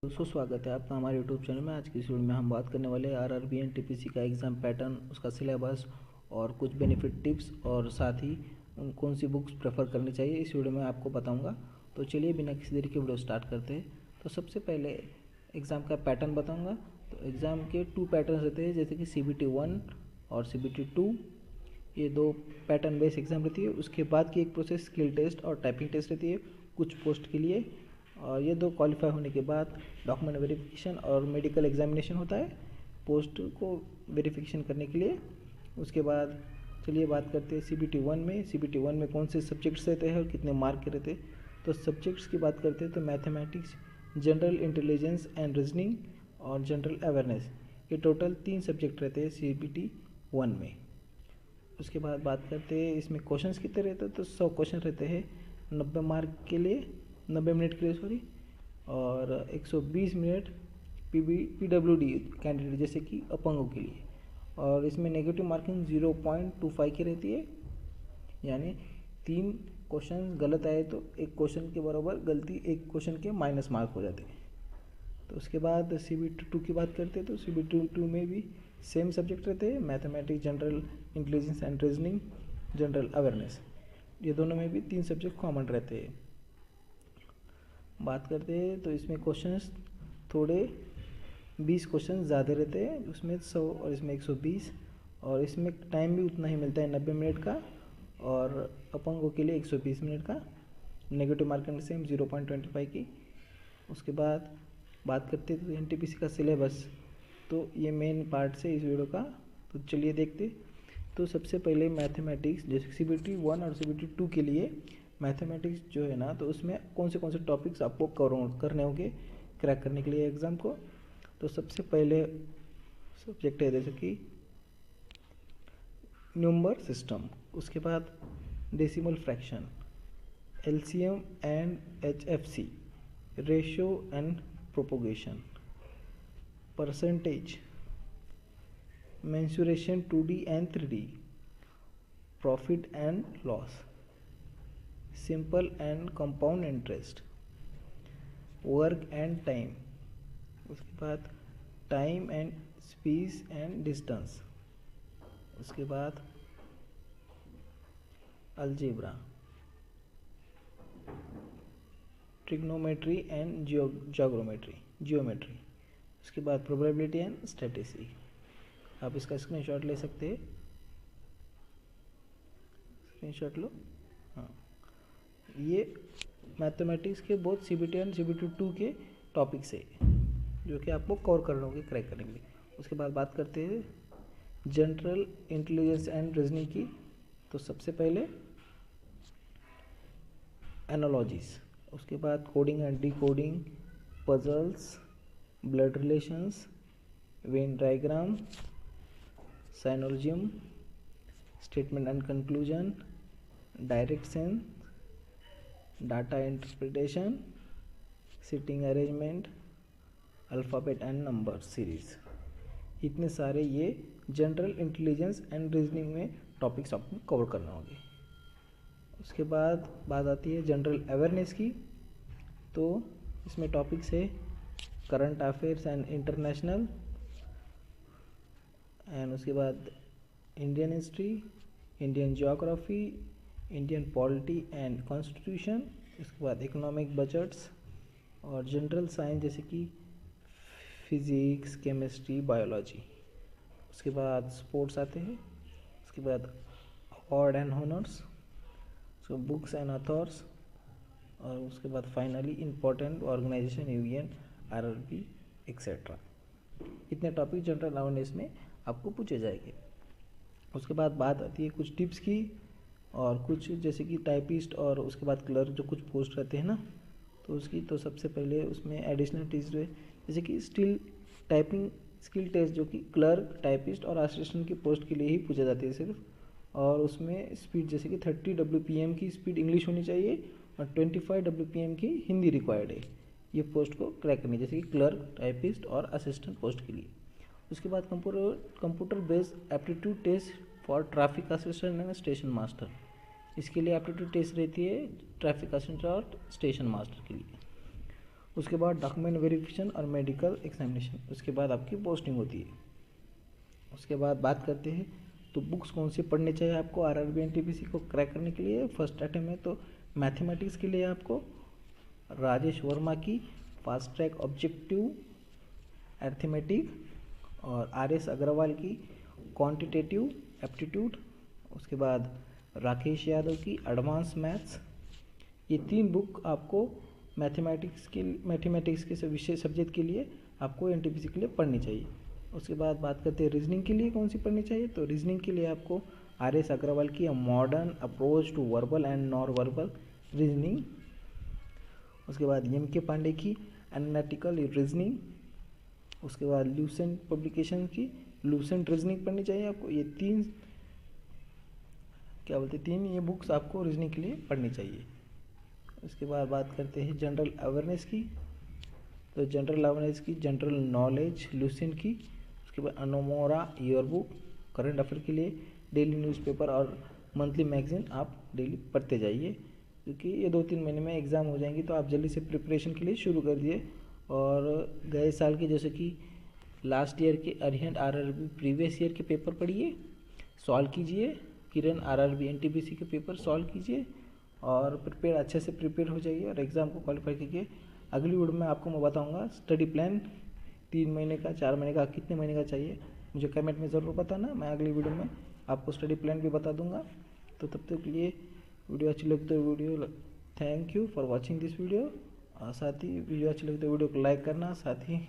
दोस्तों स्वागत है आपका हमारे यूट्यूब चैनल में। आज की इस वीडियो में हम बात करने वाले हैं आरआरबी एनटीपीसी का एग्ज़ाम पैटर्न, उसका सिलेबस और कुछ बेनिफिट टिप्स और साथ ही कौन सी बुक्स प्रेफर करनी चाहिए इस वीडियो में आपको बताऊंगा। तो चलिए बिना किसी देरी के वीडियो स्टार्ट करते हैं। तो सबसे पहले एग्ज़ाम का पैटर्न बताऊँगा। तो एग्ज़ाम के 2 पैटर्न रहते हैं, जैसे कि CBT 1 और CBT 2। ये 2 पैटर्न बेस्ड एग्ज़ाम रहती है। उसके बाद की एक प्रोसेस स्किल टेस्ट और टाइपिंग टेस्ट रहती है कुछ पोस्ट के लिए, और ये 2 क्वालिफाई होने के बाद डॉक्यूमेंट वेरिफिकेशन और मेडिकल एग्जामिनेशन होता है पोस्ट को वेरिफिकेशन करने के लिए। उसके बाद चलिए बात करते हैं CBT 1 में। CBT 1 में कौन से सब्जेक्ट्स रहते हैं और कितने मार्क के रहते हैं। तो सब्जेक्ट्स की बात करते हैं तो mathematics, general intelligence and reasoning और जनरल अवेयरनेस, ये टोटल 3 सब्जेक्ट रहते हैं CBT 1 में। उसके बाद बात करते हैं इसमें क्वेश्चंस कितने रहते हैं। तो 100 क्वेश्चन रहते हैं 90 मार्क के लिए, 90 मिनट के लिए सॉरी, और 120 मिनट PWD कैंडिडेट जैसे कि अपंगों के लिए। और इसमें नेगेटिव मार्किंग 0.25 की रहती है, यानी 3 क्वेश्चन गलत आए तो एक क्वेश्चन के बराबर गलती, एक क्वेश्चन के माइनस मार्क हो जाते हैं। तो उसके बाद CBT 2 की बात करते हैं। तो CBT 2 में भी सेम सब्जेक्ट रहते हैं, mathematics, general intelligence and reasoning, general awareness, ये दोनों में भी 3 सब्जेक्ट कॉमन रहते हैं। बात करते हैं तो इसमें क्वेश्चंस थोड़े 20 क्वेश्चन ज़्यादा रहते हैं, उसमें 100 और इसमें 120, और इसमें टाइम भी उतना ही मिलता है 90 मिनट का, और अपंगों के लिए 120 मिनट का। नेगेटिव मार्किंग सेम 0.25 की। उसके बाद बात करते हैं तो NTPC का सिलेबस, तो ये मेन पार्ट से इस वीडियो का। तो चलिए देखते। तो सबसे पहले मैथमेटिक्स, जैसे CBT 1 और CBT 2 के लिए मैथमेटिक्स जो है ना, तो उसमें कौन से टॉपिक्स आपको करने होंगे क्रैक करने के लिए एग्ज़ाम को। तो सबसे पहले सब्जेक्ट है जैसे कि न्यूमर सिस्टम, उसके बाद decimal fraction, LCM and HFC, ratio and propagation, percentage, mensuration 2D and 3D, profit and loss, simple and compound interest, work and time, उसके बाद time and space and distance, उसके बाद अलजेब्रा, ट्रिग्नोमेट्री एंड जियोमेट्री, उसके बाद probability and statistics. आप इसका screenshot ले सकते हैं, स्क्रीनशॉट लो। हाँ, ये मैथमेटिक्स के बहुत CBT एंड CBT 2 के टॉपिक्स है जो कि आपको कवर करने होंगे क्रैक करने के लिए। उसके बाद बात करते हैं जनरल इंटेलिजेंस एंड रीजनिंग की। तो सबसे पहले एनालॉजीज, उसके बाद coding and decoding, puzzles, blood relations, Venn diagram, syllogism, statement and conclusion, direct sense, data interpretation, sitting arrangement, alphabet and number series, इतने सारे ये जनरल इंटेलिजेंस एंड रीजनिंग में टॉपिक्स आपको कवर करना होंगे। उसके बाद बात आती है जनरल अवेयरनेस की। तो इसमें टॉपिक्स है current affairs and international, and उसके बाद Indian history, Indian geography, Indian polity and constitution, उसके बाद इकोनॉमिक बजट्स और जनरल साइंस जैसे कि फिज़िक्स, केमिस्ट्री, बायोलॉजी। उसके बाद स्पोर्ट्स आते हैं, उसके बाद अवार्ड एंड हॉनर्स, उसके बुक्स एंड ऑथर्स, और उसके बाद finally important organisation, union, RRB etcetera. इतने टॉपिक जनरल अवेयरनेस में आपको पूछे जाएंगे। उसके बाद बात आती है कुछ टिप्स की, और कुछ जैसे कि टाइपिस्ट और उसके बाद क्लर्क जो कुछ पोस्ट रहते हैं ना, तो उसकी। तो सबसे पहले उसमें एडिशनल टिप्स है, जैसे कि स्टिल टाइपिंग स्किल टेस्ट, जो कि क्लर्क, टाइपिस्ट और असिस्टेंट की पोस्ट के लिए ही पूछा जाती है सिर्फ। और उसमें स्पीड जैसे कि 30 WPM की स्पीड इंग्लिश होनी चाहिए और 25 WPM की हिंदी रिक्वायर्ड है ये पोस्ट को क्रैक करनी, जैसे कि क्लर्क, टाइपिस्ट और असिस्टेंट पोस्ट के लिए। उसके बाद computer based aptitude test for traffic assistant and station master, इसके लिए एप्टीट्यूड टेस्ट रहती है ट्रैफिक असिस्टेंट और स्टेशन मास्टर के लिए। उसके बाद डॉक्यूमेंट वेरिफिकेशन और मेडिकल एग्जामिनेशन, उसके बाद आपकी पोस्टिंग होती है। उसके बाद बात करते हैं तो बुक्स कौन सी पढ़नी चाहिए आपको आरआरबी एनटीपीसी को क्रैक करने के लिए। फर्स्ट आइटम है तो मैथमेटिक्स के लिए आपको राजेश वर्मा की फास्ट ट्रैक ऑब्जेक्टिव अर्थमेटिक और आर.एस. अग्रवाल की क्वांटिटेटिव एप्टीट्यूड, उसके बाद राकेश यादव की एडवांस मैथ्स। ये 3 बुक आपको मैथमेटिक्स के विशेष सब्जेक्ट के लिए आपको एनटीपीसी के लिए पढ़नी चाहिए। उसके बाद बात करते हैं रीजनिंग के लिए कौन सी पढ़नी चाहिए। तो रीजनिंग के लिए आपको आर.एस. अग्रवाल की modern approach to verbal and non verbal reasoning, उसके बाद एम.के. पांडे की एनालिटिकल रीजनिंग, उसके बाद लूसेंट पब्लिकेशन की लूसेंट रीजनिंग पढ़नी चाहिए आपको। ये 3 ये बुक्स आपको रीजनिंग के लिए पढ़नी चाहिए। उसके बाद बात करते हैं जनरल अवेयरनेस की। तो जनरल अवेयरनेस की जनरल नॉलेज लूसेंट की, उसके बाद अनोमोरा ईयर बुक करंट अफेयर के लिए डेली न्यूज़पेपर और मंथली मैगजीन आप डेली पढ़ते जाइए, क्योंकि ये 2-3 महीने में एग्ज़ाम हो जाएंगी, तो आप जल्दी से प्रिपरेशन के लिए शुरू कर दिए। और गए साल के जैसे कि लास्ट ईयर के अरिहंत आरआरबी प्रीवियस ईयर के पेपर पढ़िए, सॉल्व कीजिए, किरण आरआरबी एनटीपीसी के पेपर सॉल्व कीजिए और अच्छे से प्रिपेयर हो जाइए और एग्ज़ाम को क्वालिफाई कीजिए। अगली वीडियो में आपको मैं बताऊंगा स्टडी प्लान 3 महीने का, 4 महीने का, कितने महीने का चाहिए मुझे कमेंट में ज़रूर बताना। मैं अगली वीडियो में आपको स्टडी प्लान भी बता दूंगा। तो तब तक के लिए वीडियो अच्छी लगती है thank you for watching this video. साथ ही वीडियो अच्छी लगती है वीडियो को लाइक करना, साथ ही